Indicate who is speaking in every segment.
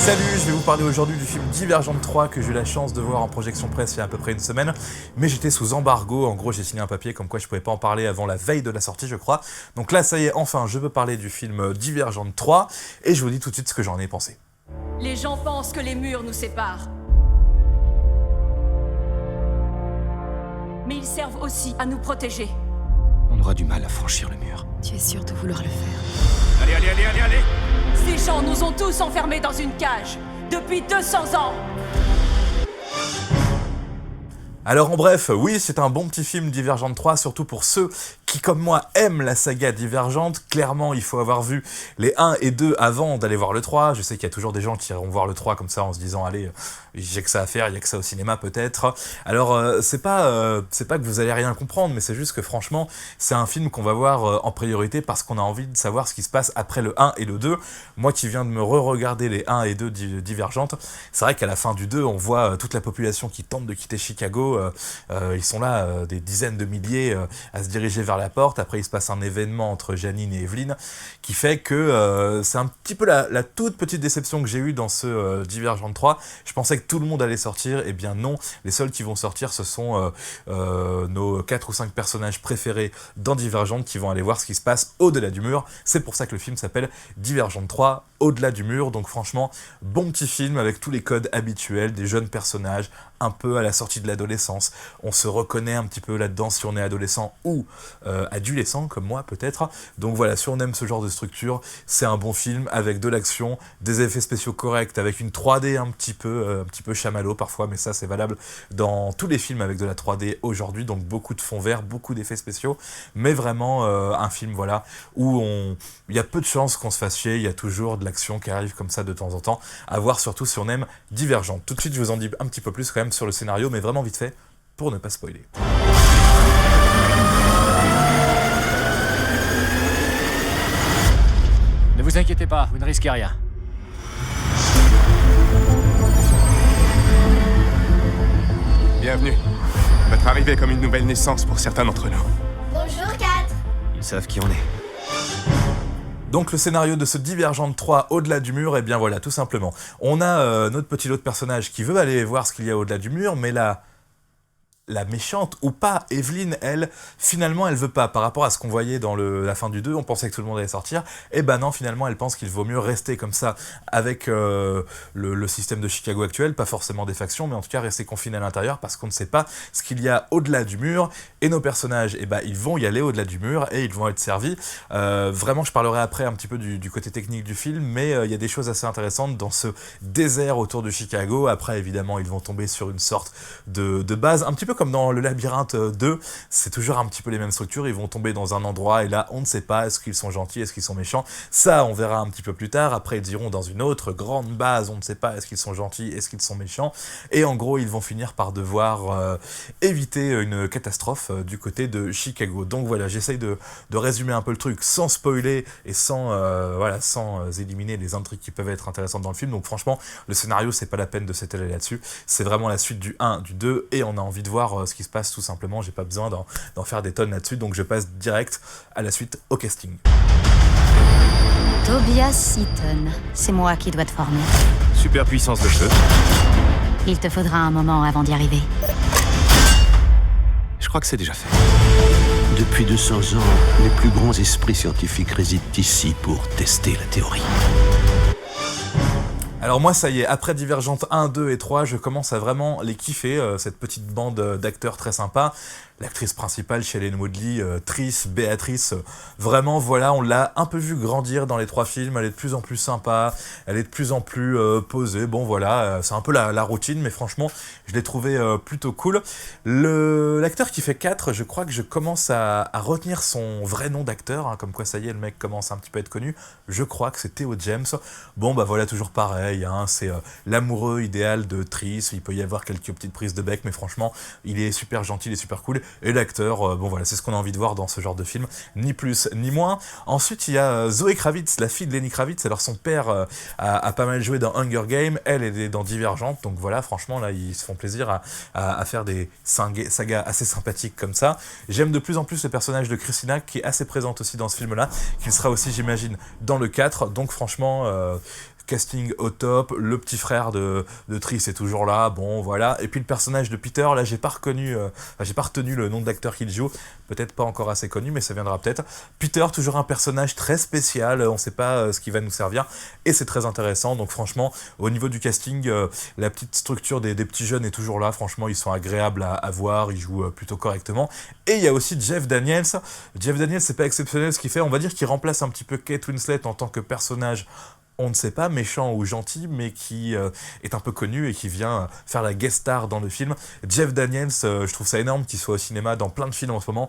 Speaker 1: Salut, je vais vous parler aujourd'hui du film Divergente 3 que j'ai eu la chance de voir en projection presse il y a à peu près une semaine, mais j'étais sous embargo, en gros j'ai signé un papier comme quoi je pouvais pas en parler avant la veille de la sortie je crois, donc là ça y est, enfin je peux parler du film Divergente 3 et je vous dis tout de suite ce que j'en ai pensé.
Speaker 2: Les gens pensent que les murs nous séparent. Mais ils servent aussi à nous protéger.
Speaker 3: On aura du mal à franchir le mur.
Speaker 4: Tu es sûr de vouloir le faire?
Speaker 3: Allez.
Speaker 2: Ces gens nous ont tous enfermés dans une cage, depuis 200 ans.
Speaker 1: Alors en bref, oui c'est un bon petit film Divergente 3, surtout pour ceux qui comme moi aiment la saga Divergente. Clairement il faut avoir vu les 1 et 2 avant d'aller voir le 3, je sais qu'il y a toujours des gens qui iront voir le 3 comme ça en se disant allez j'ai que ça à faire, il y a que ça au cinéma peut-être. Alors c'est pas que vous allez rien comprendre, mais c'est juste que franchement c'est un film qu'on va voir en priorité parce qu'on a envie de savoir ce qui se passe après le 1 et le 2. Moi qui viens de me re-regarder les 1 et 2 Divergente, c'est vrai qu'à la fin du 2 on voit toute la population qui tente de quitter Chicago. Ils sont là, des dizaines de milliers, à se diriger vers la porte. Après, il se passe un événement entre Janine et Evelyn qui fait que c'est un petit peu la toute petite déception que j'ai eue dans ce Divergente 3. Je pensais que tout le monde allait sortir, et bien non. Les seuls qui vont sortir, ce sont nos 4 ou 5 personnages préférés dans Divergente qui vont aller voir ce qui se passe au-delà du mur. C'est pour ça que le film s'appelle Divergente 3, au-delà du mur. Donc franchement, bon petit film avec tous les codes habituels des jeunes personnages, un peu à la sortie de l'adolescence. On se reconnaît un petit peu là-dedans si on est adolescent ou adolescent comme moi peut-être. Donc voilà, si on aime ce genre de structure, c'est un bon film avec de l'action, des effets spéciaux corrects, avec une 3D un petit peu chamallow parfois, mais ça c'est valable dans tous les films avec de la 3D aujourd'hui, donc beaucoup de fond vert, beaucoup d'effets spéciaux, mais vraiment un film voilà où il y a peu de chances qu'on se fasse chier, il y a toujours de l'action qui arrive comme ça de temps en temps, à voir surtout si on aime Divergente. Tout de suite je vous en dis un petit peu plus quand même sur le scénario, mais vraiment vite fait pour ne pas spoiler.
Speaker 3: Ne vous inquiétez pas, vous ne risquez rien.
Speaker 5: Bienvenue. Votre arrivée est comme une nouvelle naissance pour certains d'entre nous.
Speaker 6: Bonjour, Kat.
Speaker 3: Ils savent qui on est.
Speaker 1: Donc le scénario de ce Divergente 3 au-delà du mur, et bien voilà, tout simplement. On a notre petit lot de personnage qui veut aller voir ce qu'il y a au-delà du mur, mais là... la méchante ou pas, Evelyn, elle, finalement, elle veut pas. Par rapport à ce qu'on voyait dans la fin du 2, on pensait que tout le monde allait sortir. Et ben non, finalement, elle pense qu'il vaut mieux rester comme ça avec le système de Chicago actuel, pas forcément des factions, mais en tout cas rester confiné à l'intérieur parce qu'on ne sait pas ce qu'il y a au-delà du mur. Et nos personnages, eh ben, ils vont y aller au-delà du mur et ils vont être servis. Vraiment, je parlerai après un petit peu du côté technique du film, mais il y a des choses assez intéressantes dans ce désert autour de Chicago. Après, évidemment, ils vont tomber sur une sorte de base, un petit peu comme dans le Labyrinthe 2, c'est toujours un petit peu les mêmes structures, ils vont tomber dans un endroit et là on ne sait pas est-ce qu'ils sont gentils, est-ce qu'ils sont méchants, ça on verra un petit peu plus tard. Après ils iront dans une autre grande base, on ne sait pas est-ce qu'ils sont gentils, est-ce qu'ils sont méchants, et en gros ils vont finir par devoir éviter une catastrophe du côté de Chicago. Donc voilà, j'essaye de résumer un peu le truc sans spoiler et sans éliminer les intrigues qui peuvent être intéressantes dans le film. Donc franchement le scénario c'est pas la peine de s'étaler là-dessus, c'est vraiment la suite du 1, du 2 et on a envie de voir ce qui se passe tout simplement, j'ai pas besoin d'en faire des tonnes là-dessus, donc je passe direct à la suite au casting.
Speaker 6: Tobias Seaton, c'est moi qui dois te former.
Speaker 3: Super puissance de feu.
Speaker 6: Il te faudra un moment avant d'y arriver.
Speaker 3: Je crois que c'est déjà fait.
Speaker 7: Depuis 200 ans, les plus grands esprits scientifiques résident ici pour tester la théorie.
Speaker 1: Alors moi ça y est, après Divergente 1, 2 et 3, je commence à vraiment les kiffer, cette petite bande d'acteurs très sympas. L'actrice principale, Shailene Woodley, Triss, Béatrice, vraiment voilà, on l'a un peu vu grandir dans les 3 films, elle est de plus en plus sympa, elle est de plus en plus posée, bon voilà, c'est un peu la routine, mais franchement, je l'ai trouvé plutôt cool. L'acteur qui fait 4, je crois que je commence à retenir son vrai nom d'acteur, hein, comme quoi ça y est, le mec commence un petit peu à être connu, je crois que c'est Theo James. Bon bah voilà, toujours pareil, hein, c'est l'amoureux idéal de Triss, il peut y avoir quelques petites prises de bec, mais franchement, il est super gentil, il est super cool. Et l'acteur, bon voilà, c'est ce qu'on a envie de voir dans ce genre de film, ni plus ni moins. Ensuite, il y a Zoé Kravitz, la fille de Lenny Kravitz. Alors son père a pas mal joué dans Hunger Games, elle est dans Divergente, donc voilà, franchement là ils se font plaisir à faire des sagas assez sympathiques comme ça. J'aime de plus en plus le personnage de Christina qui est assez présente aussi dans ce film là, qui sera aussi j'imagine dans le 4, donc franchement casting au top, le petit frère de Triss est toujours là, bon voilà, et puis le personnage de Peter, là j'ai pas retenu le nom de l'acteur qu'il joue, peut-être pas encore assez connu, mais ça viendra peut-être. Peter, toujours un personnage très spécial, on sait pas ce qui va nous servir, et c'est très intéressant, donc franchement, au niveau du casting, la petite structure des petits jeunes est toujours là, franchement ils sont agréables à voir, ils jouent plutôt correctement, et il y a aussi Jeff Daniels. Jeff Daniels, c'est pas exceptionnel ce qu'il fait, on va dire qu'il remplace un petit peu Kate Winslet en tant que personnage, on ne sait pas, méchant ou gentil, mais qui est un peu connu et qui vient faire la guest star dans le film. Jeff Daniels, je trouve ça énorme qu'il soit au cinéma dans plein de films en ce moment.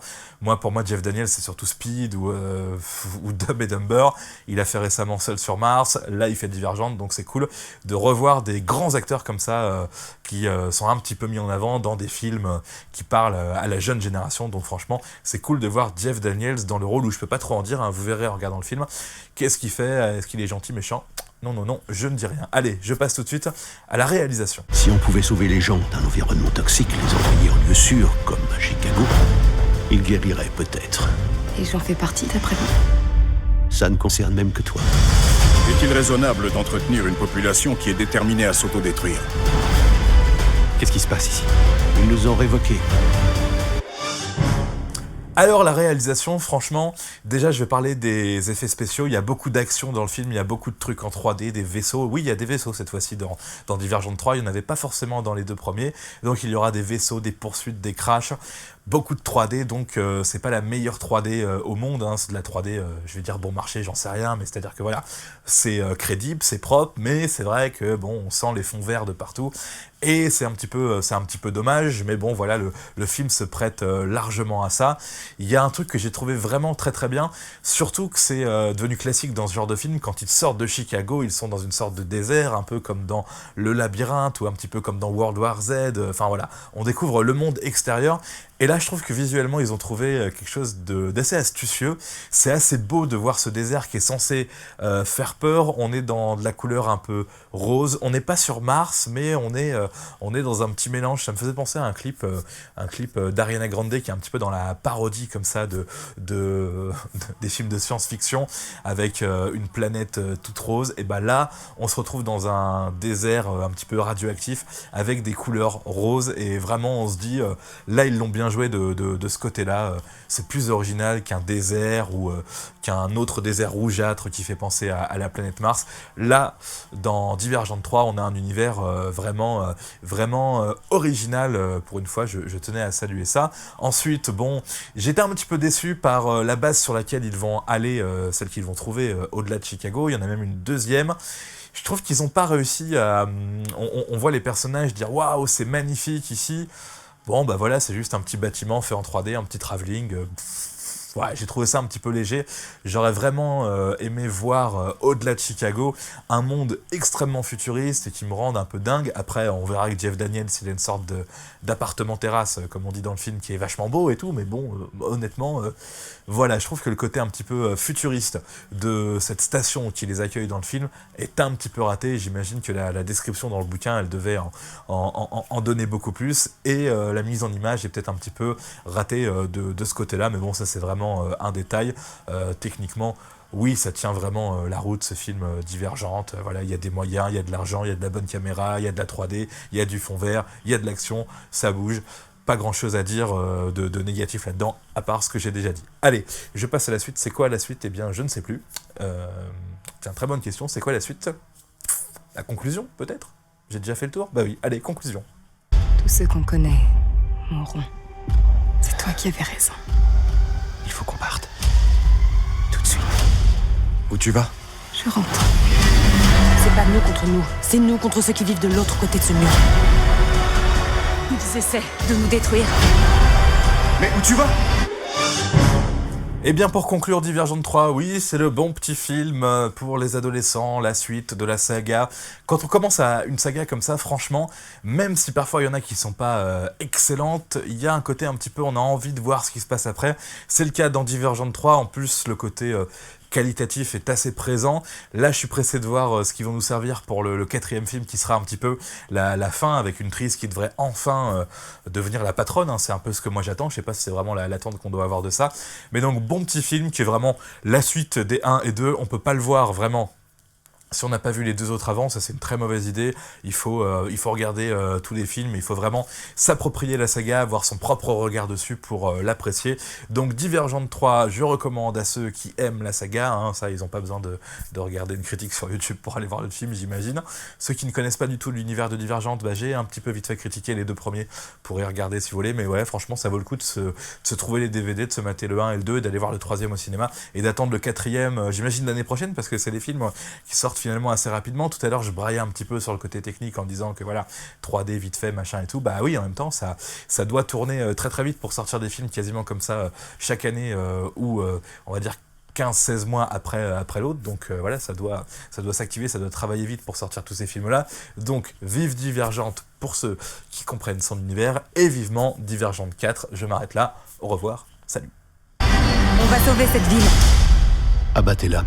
Speaker 1: Pour moi, Jeff Daniels, c'est surtout Speed ou Dumb and Dumber. Il a fait récemment Seul sur Mars, là il fait Divergente, donc c'est cool de revoir des grands acteurs comme ça qui sont un petit peu mis en avant dans des films qui parlent à la jeune génération. Donc franchement, c'est cool de voir Jeff Daniels dans le rôle où je peux pas trop en dire, hein, vous verrez en regardant le film. Qu'est-ce qu'il fait? Est-ce qu'il est gentil, méchant? Non, je ne dis rien. Allez, je passe tout de suite à la réalisation.
Speaker 7: Si on pouvait sauver les gens d'un environnement toxique, les envoyer en lieu sûr, comme à Chicago, ils guériraient peut-être.
Speaker 4: Et j'en fais partie, d'après vous?
Speaker 7: Ça ne concerne même que toi.
Speaker 8: Est-il raisonnable d'entretenir une population qui est déterminée à s'autodétruire?
Speaker 3: Qu'est-ce qui se passe ici?
Speaker 7: Ils nous ont révoqués.
Speaker 1: Alors la réalisation, franchement, déjà je vais parler des effets spéciaux, il y a beaucoup d'action dans le film, il y a beaucoup de trucs en 3D, des vaisseaux, oui il y a des vaisseaux cette fois-ci dans Divergente 3, il n'y en avait pas forcément dans les deux premiers, donc il y aura des vaisseaux, des poursuites, des crashs, beaucoup de 3D, donc c'est pas la meilleure 3D au monde, hein, c'est de la 3D, je vais dire bon marché, j'en sais rien, mais c'est-à-dire que voilà, c'est crédible, c'est propre, mais c'est vrai que bon, on sent les fonds verts de partout, et c'est un petit peu dommage, mais bon voilà, le film se prête largement à ça. Il y a un truc que j'ai trouvé vraiment très très bien, surtout que c'est devenu classique dans ce genre de film, quand ils sortent de Chicago, ils sont dans une sorte de désert, un peu comme dans Le Labyrinthe, ou un petit peu comme dans World War Z, enfin voilà, on découvre le monde extérieur, et là je trouve que visuellement ils ont trouvé quelque chose d'assez astucieux, c'est assez beau de voir ce désert qui est censé faire peur, on est dans de la couleur un peu rose, on n'est pas sur Mars, mais on est dans un petit mélange, ça me faisait penser à un clip d'Ariana Grande qui est un petit peu dans la parodie comme ça des films de science-fiction avec une planète toute rose, et bah là on se retrouve dans un désert un petit peu radioactif avec des couleurs roses, et vraiment on se dit là ils l'ont bien joué de ce côté-là, c'est plus original qu'un désert ou qu'un autre désert rougeâtre qui fait penser à la planète Mars. Là dans Divergente 3 on a un univers vraiment original, pour une fois je tenais à saluer ça. Ensuite bon, j'étais un petit peu déçu par la base sur laquelle ils vont aller, celle qu'ils vont trouver au-delà de Chicago, il y en a même une deuxième. Je trouve qu'ils n'ont pas réussi à... On voit les personnages dire « Waouh, c'est magnifique ici !» Bon, bah voilà, c'est juste un petit bâtiment fait en 3D, un petit travelling. Ouais, j'ai trouvé ça un petit peu léger. J'aurais vraiment aimé voir au-delà de Chicago un monde extrêmement futuriste et qui me rende un peu dingue. Après, on verra que Jeff Daniels, il a une sorte d'appartement terrasse, comme on dit dans le film, qui est vachement beau et tout, mais bon, honnêtement, voilà, je trouve que le côté un petit peu futuriste de cette station qui les accueille dans le film est un petit peu raté. J'imagine que la description dans le bouquin, elle devait en donner beaucoup plus, et la mise en image est peut-être un petit peu ratée de ce côté-là, mais bon, ça c'est vraiment un détail. Techniquement, oui, ça tient vraiment la route, ce film Divergente. Voilà, il y a des moyens, il y a de l'argent, il y a de la bonne caméra, il y a de la 3D, il y a du fond vert, il y a de l'action, ça bouge. Pas grand chose à dire de négatif là-dedans, à part ce que j'ai déjà dit. Allez, je passe à la suite. C'est quoi la suite? Eh bien, je ne sais plus. Tiens, très bonne question. C'est quoi la suite? La conclusion, peut-être? J'ai déjà fait le tour? Bah oui, allez, conclusion.
Speaker 4: Tous ceux qu'on connaît mourront. C'est toi qui avais raison.
Speaker 3: Il faut qu'on parte. Tout de suite. Où tu vas?
Speaker 4: Je rentre.
Speaker 2: C'est pas nous contre nous, c'est nous contre ceux qui vivent de l'autre côté de ce mur. Ils essaient de nous détruire.
Speaker 8: Mais où tu vas?
Speaker 1: Et bien pour conclure Divergente 3, oui, c'est le bon petit film pour les adolescents, la suite de la saga. Quand on commence à une saga comme ça, franchement, même si parfois il y en a qui sont pas excellentes, il y a un côté un petit peu, on a envie de voir ce qui se passe après. C'est le cas dans Divergente 3, en plus le côté qualitatif est assez présent. Là, je suis pressé de voir ce qu'ils vont nous servir pour le quatrième film, qui sera un petit peu la fin, avec une Triss qui devrait enfin devenir la patronne, hein. C'est un peu ce que moi j'attends, je sais pas si c'est vraiment l'attente qu'on doit avoir de ça. Mais donc, bon petit film qui est vraiment la suite des 1 et 2, on peut pas le voir vraiment Si on n'a pas vu les 2 autres avant, ça c'est une très mauvaise idée. Il faut regarder tous les films, il faut vraiment s'approprier la saga, avoir son propre regard dessus pour l'apprécier. Donc Divergente 3, je recommande à ceux qui aiment la saga, hein, ça ils n'ont pas besoin de regarder une critique sur YouTube pour aller voir le film, j'imagine. Ceux qui ne connaissent pas du tout l'univers de Divergente, j'ai un petit peu vite fait critiquer les 2 premiers pour y regarder si vous voulez, mais ouais, franchement ça vaut le coup de se trouver les DVD, de se mater le 1 et le 2, et d'aller voir le 3e au cinéma, et d'attendre le 4e, j'imagine l'année prochaine, parce que c'est des films qui sortent finalement assez rapidement. Tout à l'heure je braillais un petit peu sur le côté technique en disant que voilà, 3D vite fait, machin et tout, bah oui, en même temps ça doit tourner très très vite pour sortir des films quasiment comme ça chaque année, ou on va dire 15-16 mois après l'autre, donc voilà, ça doit s'activer, ça doit travailler vite pour sortir tous ces films-là. Donc vive Divergente pour ceux qui comprennent son univers, et vivement Divergente 4. Je m'arrête là, au revoir, salut.
Speaker 2: On va sauver cette ville.
Speaker 7: Abattez-la.